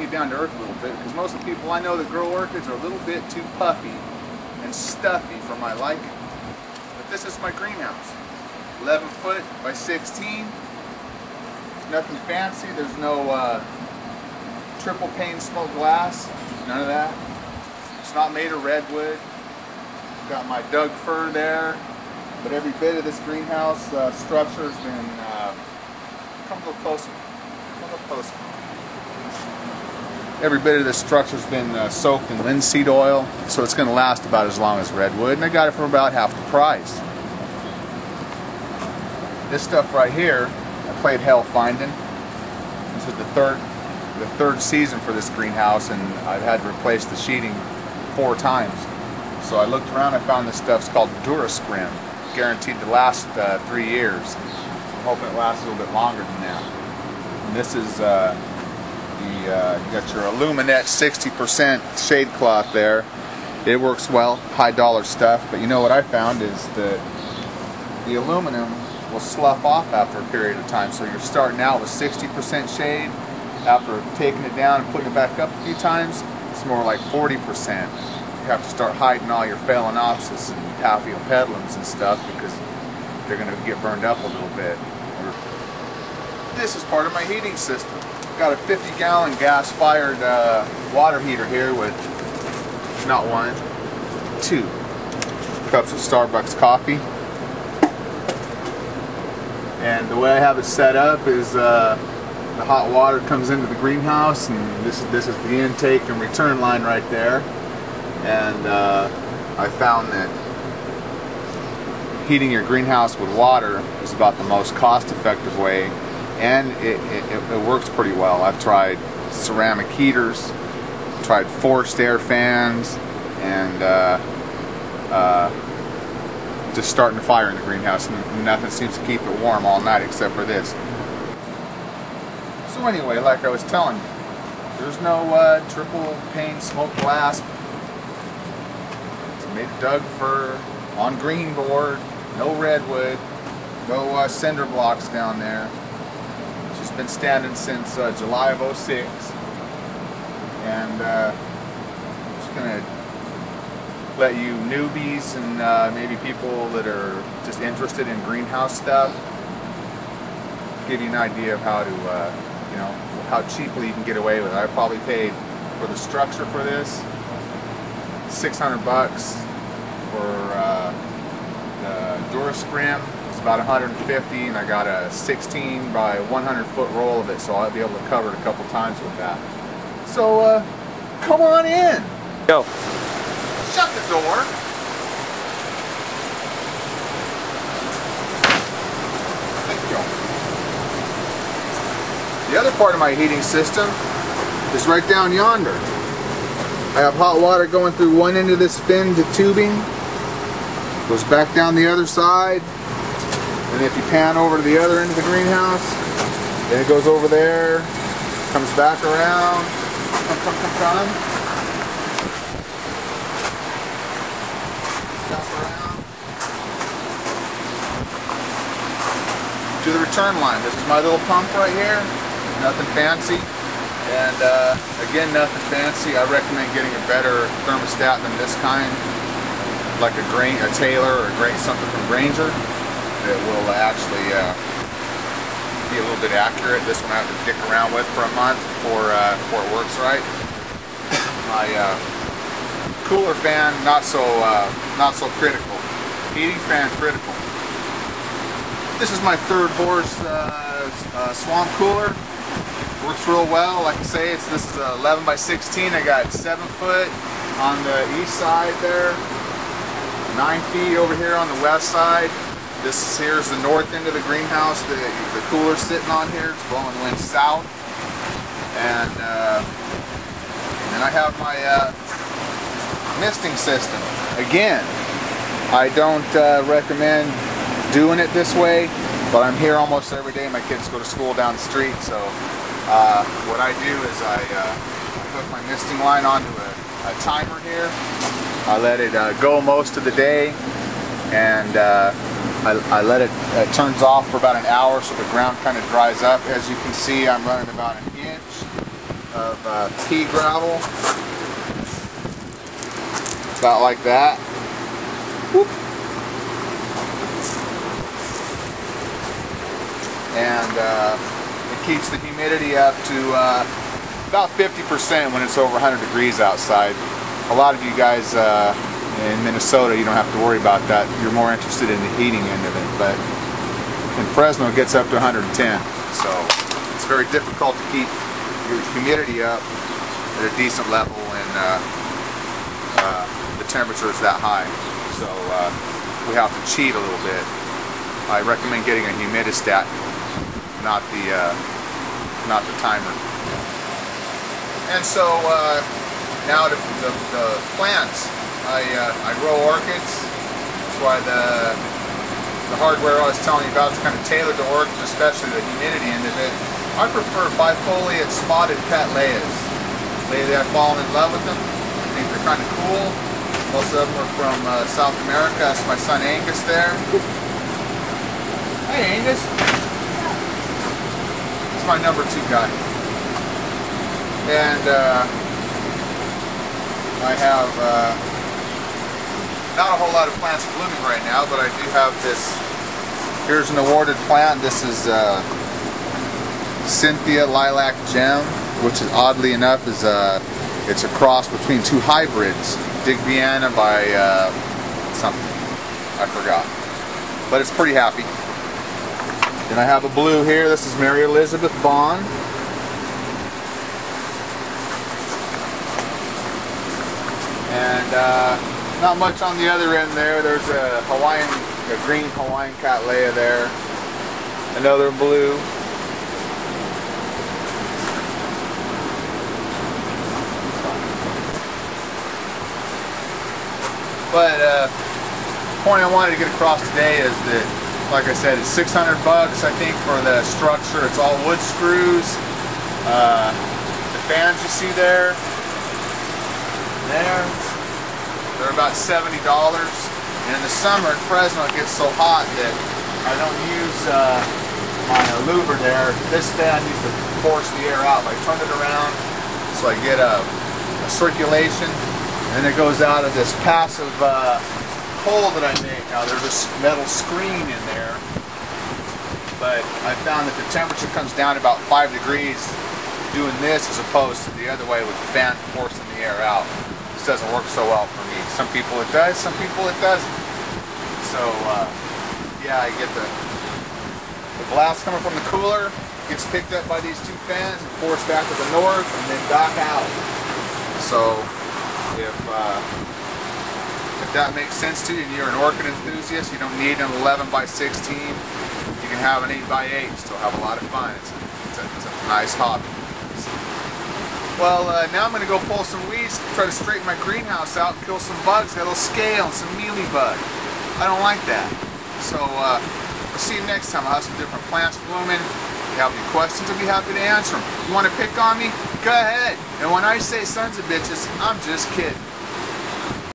you down to earth a little bit, because most of the people I know that grow orchids are a little bit too puffy and stuffy for my liking. But this is my greenhouse. 11 foot by 16. Nothing fancy. There's no triple pane smoked glass. None of that. It's not made of redwood. Got my Doug fir there. But every bit of this greenhouse structure has been, come a little closer. Come a little closer. Every bit of this structure's been soaked in linseed oil, so it's going to last about as long as redwood, and I got it for about half the price. This stuff right here, I played hell finding. This is the third season for this greenhouse, and I've had to replace the sheeting 4 times. So I looked around, I found this stuff's called Durascrim, guaranteed to last 3 years. I'm hoping it lasts a little bit longer than that. And this is you got your Illuminette 60% shade cloth there. It works well, high dollar stuff, but you know what I found is that the aluminum will slough off after a period of time. So you're starting out with 60% shade. After taking it down and putting it back up a few times, it's more like 40%. You have to start hiding all your Phalaenopsis and Paphiopedilums and stuff because they're going to get burned up a little bit. This is part of my heating system. Got a 50-gallon gas-fired water heater here with not 1, 2 cups of Starbucks coffee. And the way I have it set up is the hot water comes into the greenhouse, and this is the intake and return line right there. And I found that heating your greenhouse with water is about the most cost-effective way, and it works pretty well. I've tried ceramic heaters, tried forced air fans, and just starting a fire in the greenhouse, and nothing seems to keep it warm all night except for this. So anyway, like I was telling you, there's no triple pane smoked glass. It's made of Doug fir, on green board, no redwood, no cinder blocks down there. It's just been standing since July of '06, and I'm just gonna let you newbies and maybe people that are just interested in greenhouse stuff give you an idea of how to, you know, how cheaply you can get away with it. I probably paid for the structure for this $600 for the Durascrim. It's about 150, and I got a 16 by 100 foot roll of it, so I'll be able to cover it a couple times with that. So come on in. Go. Shut the door. The other part of my heating system is right down yonder. I have hot water going through one end of this fin to tubing, goes back down the other side, and if you pan over to the other end of the greenhouse, then it goes over there, comes back around, come. To the return line. This is my little pump right here. Nothing fancy. And again, nothing fancy. I recommend getting a better thermostat than this kind, like a Taylor or something from Granger that will actually be a little bit accurate. This one I have to dick around with for a month before it works right. My cooler fan, not so critical. Heating fan, critical. This is my 3rd horse swamp cooler. Works real well. Like I say, this is 11 by 16. I got 7 foot on the east side there, 9 feet over here on the west side. This here is the north end of the greenhouse. The cooler's sitting on here. It's blowing wind south, and then I have my misting system. Again, I don't recommend doing it this way, but I'm here almost every day. My kids go to school down the street, so what I do is I hook my misting line onto a timer here. I let it go most of the day, and I let it turns off for about an hour so the ground kind of dries up. As you can see, I'm running about 1 inch of pea gravel. About like that. Whoop. And it keeps the humidity up to about 50% when it's over 100 degrees outside. A lot of you guys in Minnesota, you don't have to worry about that. You're more interested in the heating end of it. But in Fresno, it gets up to 110. So it's very difficult to keep your humidity up at a decent level when the temperature is that high. So we have to cheat a little bit. I recommend getting a humidistat, not the timer. And so now the plants. I grow orchids. That's why the hardware I was telling you about is kind of tailored to orchids, especially the humidity end of it. I prefer bifoliate spotted cattleyas. Lately I've fallen in love with them. I think they're kind of cool. Most of them are from South America. That's my son Angus there. Hey Angus. It's my number 2 guy. And I have not a whole lot of plants blooming right now, but I do have this. Here's an awarded plant. This is Cynthia Lilac Gem, which is oddly enough is it's a cross between 2 hybrids. Digbiana by something I forgot, but it's pretty happy. Then I have a blue here. This is Mary Elizabeth Bond. And not much on the other end there. There's a green Hawaiian cattleya there. Another blue. But the point I wanted to get across today is that, like I said, it's $600 I think for the structure. It's all wood screws. The fans you see there, they're about $70. And in the summer in Fresno it gets so hot that I don't use my louver there. This fan needs to force the air out. I turn it around so I get a circulation, and it goes out of this passive hole that I make. Now there's a metal screen in there, but I found that the temperature comes down to about 5 degrees doing this as opposed to the other way with the fan forcing the air out. This doesn't work so well for me. Some people it does, some people it doesn't. So yeah, I get the blast coming from the cooler, gets picked up by these 2 fans and forced back to the north and then back out. So if that makes sense to you and you're an orchid enthusiast, you don't need an 11x16. You can have an 8x8 and still have a lot of fun. It's a nice hobby. Well, now I'm going to go pull some weeds, try to straighten my greenhouse out, kill some bugs. Got a little scale and some mealybug. I don't like that. So I'll see you next time. I'll have some different plants blooming. If you have any questions, I'll be happy to answer them. You want to pick on me? Go ahead. And when I say sons of bitches, I'm just kidding.